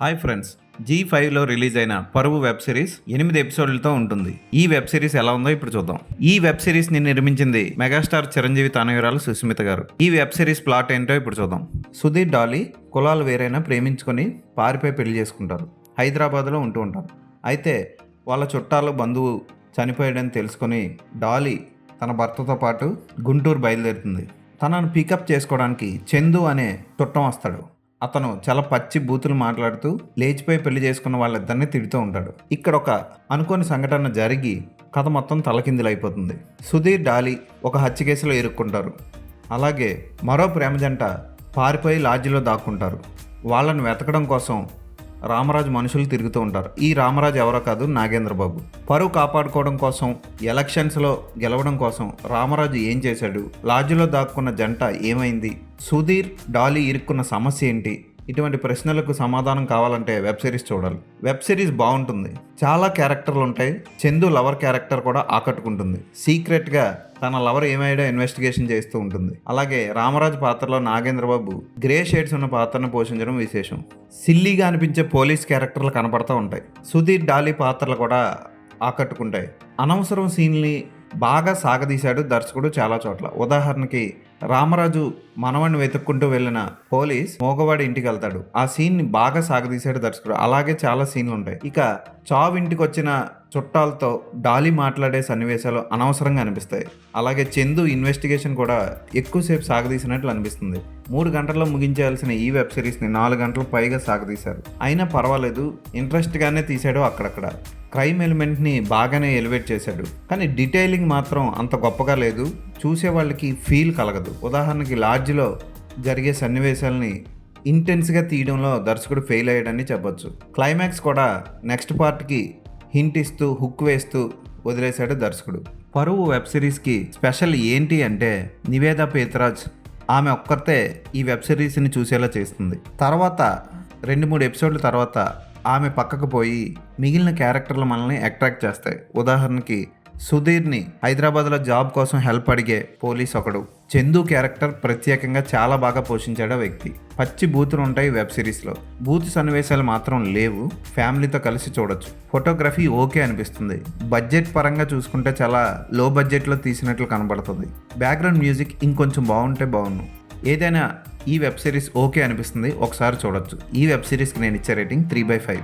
Hi friends, G5లో release అయిన పరువు web series 8 ఎపిసోడ్లతో ఉంటుంది. ఈ వెబ్ సిరీస్ ఎలా ఉందో ఇప్పుడు చూద్దాం. ఈ వెబ్ సిరీస్ ని నిర్మించింది మెగాస్టార్ చిరంజీవి తనయురాలు సుస్మిత గారు. ఈ వెబ్ సిరీస్ ప్లాట్ ఏంటో ఇప్పుడు చూద్దాం. సుధీర్, డాలీ కులాలు వేరైనా ప్రేమించుకొని పారిపోయి పెళ్లి చేసుకుంటారు. హైదరాబాద్లో ఉంటూ ఉంటారు. అయితే వాళ్ళ చుట్టాలు బంధువు చనిపోయాడని తెలుసుకొని డాలీ తన భర్తతో పాటు గుంటూరు బయలుదేరుతుంది. తనను పికప్ చేసుకోవడానికి చందు అనే చుట్టం వస్తాడు. అతను చాలా పచ్చి బూతులు మాట్లాడుతూ లేచిపోయి పెళ్లి చేసుకున్న వాళ్ళిద్దరిని తిడుతూ ఉంటాడు. ఇక్కడ ఒక అనుకోని సంఘటన జరిగి కథ మొత్తం తలకిందులైపోతుంది. సుధీర్, డాలీ ఒక హత్య కేసులో ఇరుక్కుంటారు. అలాగే మరో ప్రేమ జంట పారిపోయి లాడ్జిలో దాక్కుంటారు. వాళ్ళని వెతకడం కోసం రామరాజు మనుషులు తిరుగుతూ ఉంటారు. ఈ రామరాజు ఎవరో కాదు, నాగేంద్రబాబు. పరువు కాపాడుకోవడం కోసం, ఎలక్షన్స్లో గెలవడం కోసం రామరాజు ఏం చేశాడు, లాడ్జిలో దాక్కున్న జంట ఏమైంది, సుధీర్, డాలీ ఇరుక్కున్న సమస్య ఏంటి, ఇటువంటి ప్రశ్నలకు సమాధానం కావాలంటే వెబ్ సిరీస్ చూడాలి. వెబ్ సిరీస్ బాగుంటుంది. చాలా క్యారెక్టర్లు ఉంటాయి. చందు లవర్ క్యారెక్టర్ కూడా ఆకట్టుకుంటుంది. సీక్రెట్గా తన లవర్ ఏమైనా ఇన్వెస్టిగేషన్ చేస్తూ ఉంటుంది. అలాగే రామరాజు పాత్రలో నాగేంద్రబాబు గ్రే షేడ్స్ ఉన్న పాత్రను పోషించడం విశేషం. సిల్లీగా అనిపించే పోలీస్ క్యారెక్టర్లు కనపడుతూ ఉంటాయి. సుధీర్, డాలీ పాత్రలు కూడా ఆకట్టుకుంటాయి. అనవసరం సీన్ని బాగా సాగదీశాడు దర్శకుడు చాలా చోట్ల. ఉదాహరణకి రామరాజు మనవడిని వెతుక్కుంటూ వెళ్ళిన పోలీస్ మోగవాడి ఇంటికి వెళ్తాడు. ఆ సీన్ని బాగా సాగదీశాడు దర్శకుడు. అలాగే చాలా సీన్లు ఉంటాయి. ఇక చావు ఇంటికి వచ్చిన చుట్టాలతో డాలీ మాట్లాడే సన్నివేశాలు అనవసరంగా అనిపిస్తాయి. అలాగే చందు ఇన్వెస్టిగేషన్ కూడా ఎక్కువసేపు సాగదీసినట్లు అనిపిస్తుంది. 3 గంటల్లో ముగించాల్సిన ఈ వెబ్ సిరీస్ని 4 గంటలు పైగా సాగదీశారు. అయినా పర్వాలేదు, ఇంట్రెస్ట్గానే తీశాడు. అక్కడక్కడ క్రైమ్ ఎలిమెంట్ని బాగానే ఎలివేట్ చేశాడు. కానీ డీటెయిలింగ్ మాత్రం అంత గొప్పగా లేదు. చూసే వాళ్ళకి ఫీల్ కలగదు. ఉదాహరణకి లాడ్జిలో జరిగే సన్నివేశాలని ఇంటెన్స్గా తీయడంలో దర్శకుడు ఫెయిల్ అయ్యాడని చెప్పొచ్చు. క్లైమాక్స్ కూడా నెక్స్ట్ పార్ట్కి హింట్ ఇస్తూ హుక్ వేస్తూ వదిలేశాడు దర్శకుడు. పరువు వెబ్ సిరీస్కి స్పెషల్ ఏంటి అంటే నివేదా పేతురాజ్, ఆమె ఒక్కరితే ఈ వెబ్ సిరీస్ని చూసేలా చేస్తుంది. తర్వాత 2-3 ఎపిసోడ్ల తర్వాత ఆమె పక్కకు పోయి మిగిలిన క్యారెక్టర్లు మనల్ని అట్రాక్ట్ చేస్తాయి. ఉదాహరణకి సుధీర్ని హైదరాబాద్లో జాబ్ కోసం హెల్ప్ అడిగే పోలీస్ ఒకడు. చందు క్యారెక్టర్ ప్రత్యేకంగా చాలా బాగా పోషించాడు ఆ వ్యక్తి. పచ్చి బూతులు ఉంటాయి వెబ్ సిరీస్లో. బూతు సన్నివేశాలు మాత్రం లేవు. ఫ్యామిలీతో కలిసి చూడొచ్చు. ఫోటోగ్రఫీ ఓకే అనిపిస్తుంది. బడ్జెట్ పరంగా చూసుకుంటే చాలా లో బడ్జెట్లో తీసినట్లు కనబడుతుంది. బ్యాక్గ్రౌండ్ మ్యూజిక్ ఇంకొంచెం బాగుంటే బాగుండు. ఏదైనా ఈ వెబ్ సిరీస్ ఓకే అనిపిస్తుంది, ఒకసారి చూడొచ్చు. ఈ వెబ్ సిరీస్కి నేను ఇచ్చే రేటింగ్ 3/5.